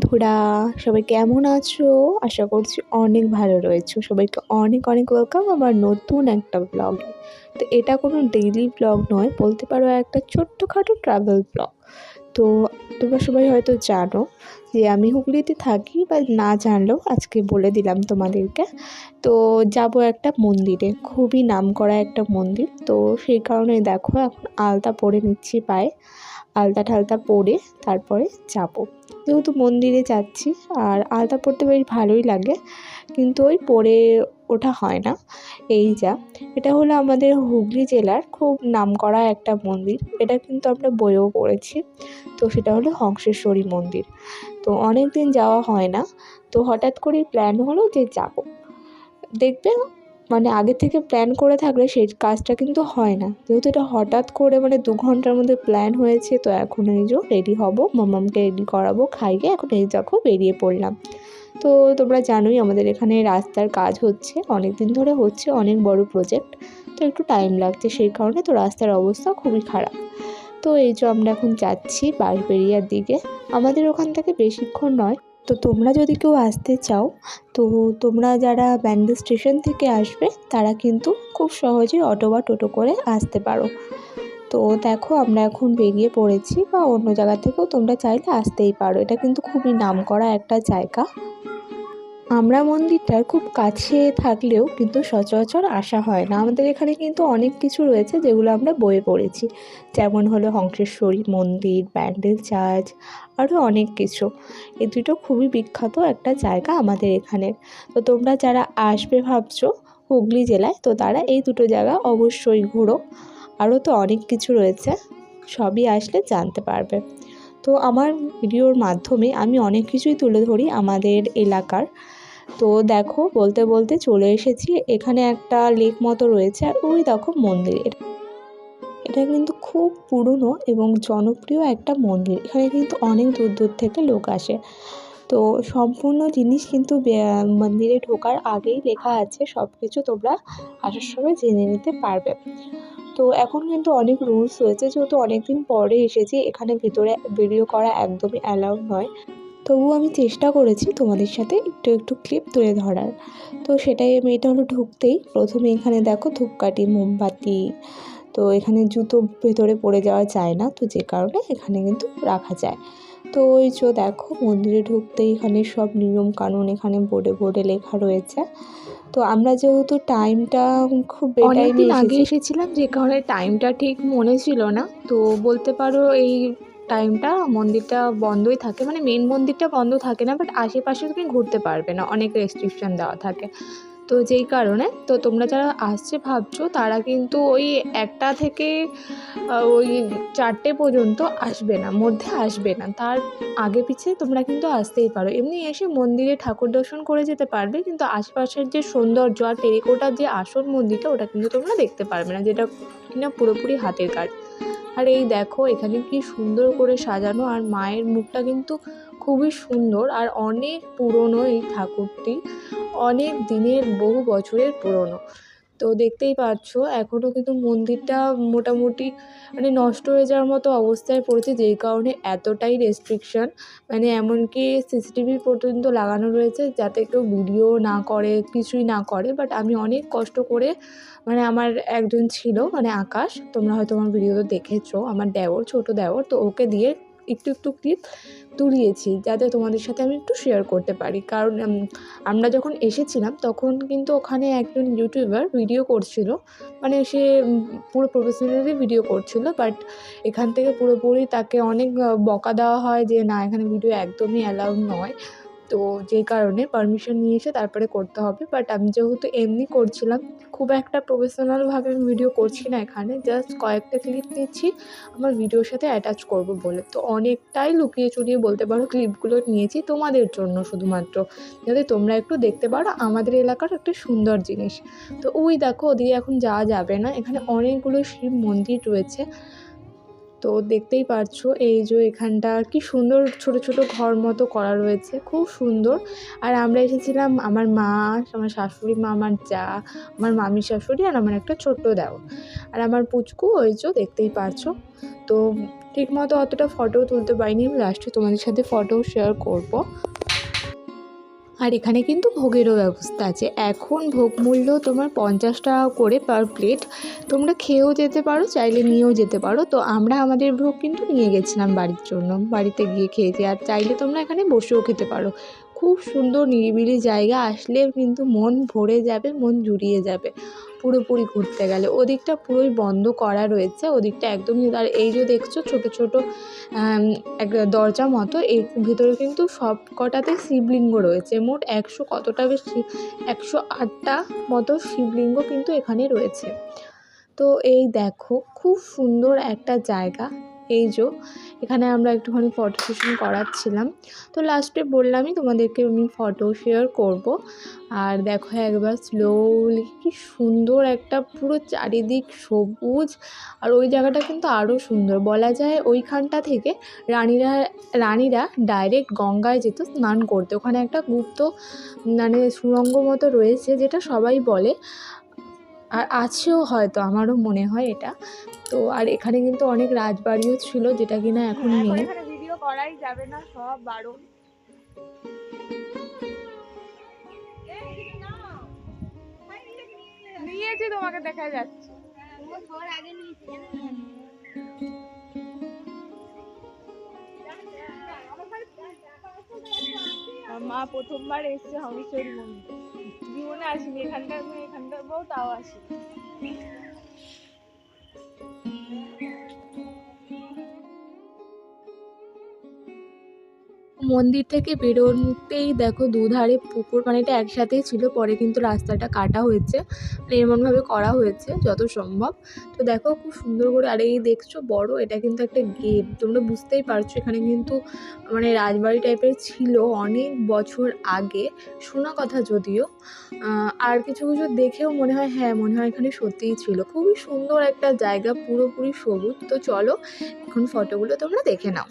বন্ধুরা, সবাই কেমন আছো? আশা করছি অনেক ভালো রয়েছো। সবাইকে অনেক অনেক ওয়েলকাম আমার নতুন একটা ব্লগে। তো এটা কোনো ডেইলি ব্লগ নয়, বলতে পারো একটা ছোট্টখাটো ট্রাভেল ব্লগ। তো তোমরা সবাই হয়তো জানো যে আমি হুগলিতে থাকি, বা না জানলেও আজকে বলে দিলাম তোমাদেরকে। তো যাব একটা মন্দিরে, খুবই নামকরা একটা মন্দির। তো সেই কারণে দেখো এখন আলতা পরে নিচ্ছি পায়ে, আলতা ঠালতা পরে তারপরে যাব। যেহেতু মন্দিরে যাচ্ছি আর আলতা পরতে বেশ ভালোই লাগে, কিন্তু ওই পরে ওঠা হয় না। এই যা, এটা হলো আমাদের হুগলি জেলার খুব নামকরা একটা মন্দির। এটা কিন্তু আমরা বইয়েও পড়েছি। তো সেটা হলো হংসেশ্বরী মন্দির। তো অনেক দিন যাওয়া হয় না, তো হঠাৎ করেই প্ল্যান হলো যে যাব। দেখবে মানে আগে থেকে প্ল্যান করে থাকলে সেই কাজটা কিন্তু হয় না। যেহেতু এটা হঠাৎ করে 2 ঘন্টার মধ্যে প্ল্যান হয়েছে, তো এখন এই যে রেডি হব, মাম্মামকে রেডি করাবো, খাইয়ে এখন এই দেখো বেরিয়ে পড়লাম। তো তোমরা জানোই আমাদের এখানে রাস্তার কাজ হচ্ছে, অনেক দিন ধরে হচ্ছে, অনেক বড় প্রজেক্ট। তো একটু টাইম লাগছে, সেই কারণে তো রাস্তার অবস্থা খুবই খারাপ। তো এই যে আমরা এখন যাচ্ছি বাঁশবেড়িয়ার দিকে। আমাদের ওখান থেকে বেশিক্ষণ নয়। তো তোমরা যদি কেউ আসতে চাও, তো তোমরা যারা ব্যান্ডেল স্টেশন থেকে আসবে তারা কিন্তু খুব সহজেই অটো বা টোটো করে আসতে পারো। তো দেখো আমরা এখন বেরিয়ে পড়েছি, বা অন্য জায়গা থেকেও তোমরা চাইলে আসতেই পারো। এটা কিন্তু খুবই নামকরা একটা জায়গা। আমরা মন্দিরটার খুব কাছে থাকলেও কিন্তু সচরাচর আসা হয় না। আমাদের এখানে কিন্তু অনেক কিছু রয়েছে যেগুলো আমরা বইয়ে পড়েছি, যেমন হলো হংসেশ্বরী মন্দির, ব্যান্ডেল চার্চ, আরও অনেক কিছু। এই দুটো খুবই বিখ্যাত একটা জায়গা আমাদের এখানের। তো তোমরা যারা আসবে ভাবছো হুগলি জেলায়, তো তারা এই দুটো জায়গা অবশ্যই ঘুরো। আরও তো অনেক কিছু রয়েছে, সবই আসলে জানতে পারবে। তো আমার ভিডিওর মাধ্যমে আমি অনেক কিছুই তুলে ধরি আমাদের এলাকার। তো দেখো বলতে বলতে চলে এসেছি, এখানে একটা লেক মতো রয়েছে, আর ওই দেখো মন্দির। এটা কিন্তু খুব পুরনো এবং জনপ্রিয় একটা মন্দির। এখানে কিন্তু অনেক দূর দূর থেকে লোক আসে। তো সম্পূর্ণ জিনিস কিন্তু মন্দিরে ঢোকার আগেই লেখা আছে, সব কিছু তোমরা আসার সময় জেনে নিতে পারবে। তো এখন কিন্তু অনেক রুলস হয়েছে, যেহেতু অনেকদিন পরে এসেছি, এখানে ভিতরে ভিডিও করা একদমই অ্যালাউড নয়। তবুও আমি চেষ্টা করেছি তোমাদের সাথে একটু একটু ক্লিপ তুলে ধরার। তো সেটাই আমি, এটা হলো ঢুকতেই প্রথমে এখানে দেখো ধূপকাঠি, মোমবাতি। তো এখানে জুতো ভেতরে পড়ে যাওয়া যায় না, তো যে কারণে এখানে কিন্তু রাখা যায়। তো ওই যে দেখো মন্দিরে ঢুকতেই এখানে সব নিয়ম কানুন এখানে বোর্ডে বোর্ডে লেখা রয়েছে। তো আমরা যেহেতু টাইমটা খুব বেটাইমে এসেছিলাম, যে কারণে টাইমটা ঠিক মনে ছিল না। তো বলতে পারো এই টাইমটা মন্দিরটা বন্ধই থাকে, মেন মন্দিরটা বন্ধ থাকে না, বাট আশেপাশে তুমি ঘুরতে পারবে না, অনেক রেস্ট্রিকশন দেওয়া থাকে। তো যেই কারণে তো তোমরা যারা আসছে ভাবছো তারা কিন্তু ওই 1টা থেকে ওই 4টে পর্যন্ত আসবে না, মধ্যে আসবে না। তার আগে পিছে তোমরা কিন্তু আসতেই পারো, এমনি এসে মন্দিরে ঠাকুর দর্শন করে যেতে পারবে, কিন্তু আশপাশের যে সৌন্দর্য আর টেরাকোটার যে আসল মন্দিরটা, ওটা কিন্তু তোমরা দেখতে পারবে না, যেটা কিনা পুরোপুরি হাতের কাজ। আর এই দেখো এখানে কি সুন্দর করে সাজানো, আর মায়ের মুখটা কিন্তু খুবই সুন্দর, আর অনেক পুরনো এই ঠাকুরটি, অনেক দিনের, বহু বছরের পুরনো। তো দেখতেই পাচ্ছ এখনও কিন্তু মন্দিরটা মোটামুটি নষ্ট হয়ে যাওয়ার মতো অবস্থায় পড়েছে, যেই কারণে এতটাই রেস্ট্রিকশন, এমনকি সিসিটিভি পর্যন্ত লাগানো রয়েছে যাতে কেউ ভিডিও না করে, কিছুই না করে। বাট আমি অনেক কষ্ট করে, আমার একজন ছিল আকাশ, তোমরা হয়তো আমার ভিডিওতে দেখেছো, আমার দেওর, ছোটো দেওর, তো ওকে দিয়ে একটু একটু ক্লিপ তুলিয়েছি যাতে তোমাদের সাথে আমি একটু শেয়ার করতে পারি। কারণ আমরা যখন এসেছিলাম তখন কিন্তু ওখানে একজন ইউটিউবার ভিডিও করছিল, সে পুরো প্রফেশনালি ভিডিও করছিল, বাট এখান থেকে পুরোপুরি তাকে অনেক বকা দেওয়া হয় যে না, এখানে ভিডিও একদমই অ্যালাউড নয়। তো যে কারণে পারমিশন নিয়ে এসে তারপরে করতে হবে। বাট আমি যেহেতু এমনি করছিলাম, খুব একটা প্রফেশনালভাবে আমি ভিডিও করছি না, এখানে জাস্ট কয়েকটা ক্লিপ নিচ্ছি আমার ভিডিওর সাথে অ্যাটাচ করব বলে। তো অনেকটাই লুকিয়ে চুরিয়ে বলতে পারো ক্লিপগুলো নিয়েছি তোমাদের জন্য, শুধুমাত্র যাতে তোমরা একটু দেখতে পারো আমাদের এলাকার একটা সুন্দর জিনিস। তো ওই দেখো ওদিকে এখন যাওয়া যাবে না, এখানে অনেকগুলো শিব মন্দির রয়েছে। তো দেখতেই পারছো এই যে এখানটা কি সুন্দর ছোট ছোট ঘর মতো করা রয়েছে, খুব সুন্দর। আর আমরা এসেছিলাম আমার মা, আমার শাশুড়ি মা, আমার যা, আমার মামি শাশুড়ি, আর আমার একটা ছোট্ট দেওর, আর আমার পুচকু, ওই যে দেখতেই পারছো। তো ঠিকমতো অতটা ফটো তুলতে পারিনি, লাস্টে তোমাদের সাথে ফটো শেয়ার করব। আর এখানে কিন্তু ভোগেরও ব্যবস্থা আছে। এখন ভোগ মূল্য তোমার 50 টাকা করে পার প্লেট। তোমরা খেয়েও যেতে পারো, চাইলে নিয়েও যেতে পারো। তো আমরা আমাদের ভোগ কিন্তু নিয়ে গেছিলাম বাড়ির জন্য, বাড়িতে গিয়ে খেয়েছি। আর চাইলে তোমরা এখানে বসেও খেতে পারো। খুব সুন্দর নিরিবিলি জায়গা, আসলে কিন্তু মন ভরে যাবে, মন জুড়িয়ে যাবে পুরোপুরি ঘুরতে গেলে। ওদিকটা পুরোই বন্ধ করা রয়েছে, ওদিকটা একদমই। আর এই যে দেখছো ছোট ছোট এক দরজা মতো, এর ভিতরে কিন্তু সব কটাতে শিবলিঙ্গ রয়েছে। মোট 100 কতটা বেশি 108টা মতো শিবলিঙ্গ কিন্তু এখানে রয়েছে। তো এই দেখো খুব সুন্দর একটা জায়গা। এই যে এখানে আমরা একটুখানি ফটো সেশন করাচ্ছিলাম। তো লাস্টে বললামই তোমাদেরকে আমি ফটো শেয়ার করব। আর দেখো একবার স্লোলি কি সুন্দর একটা পুরো চারিদিক সবুজ। আর ওই জায়গাটা কিন্তু আরও সুন্দর, বলা যায় ওইখানটা থেকে রানীরা ডাইরেক্ট গঙ্গায় যেত স্নান করতে। ওখানে একটা গুপ্ত মানে সুড়ঙ্গ মতো রয়েছে, যেটা সবাই বলে, আর আছেও হয়তো, আমারও মনে হয় এটা। তো আর এখানে কিন্তু অনেক রাজবাড়িও ছিল, যেটা কিনা এখন নেই। এখানে ভিডিও করাই যাবে না, সব বারণ। নিয়েছি, তোমাকে দেখা যাচ্ছে। মা প্রথমবার এসছে হংসের মন্দির, জীবনে আসিনি। এখানকার বউ, তাও আসি। মন্দির থেকে বেরোতেই দেখো দুধারে পুকুর, মানে এটা একসাথেই ছিল, পরে কিন্তু রাস্তাটা কাটা হয়েছে, মানে এমনভাবে করা হয়েছে যত সম্ভব। তো দেখো খুব সুন্দর করে। আর এই দেখছো বড়, এটা কিন্তু একটা গেট, তোমরা বুঝতেই পারছো এখানে কিন্তু মানে রাজবাড়ি টাইপের ছিল অনেক বছর আগে, শোনা কথা যদিও। আর কিছু কিছু দেখেও মনে হয়, হ্যাঁ মনে হয় এখানে সত্যিই ছিল। খুবই সুন্দর একটা জায়গা, পুরোপুরি সবুজ। তো চলো এখন ফটোগুলো তোমরা দেখে নাও।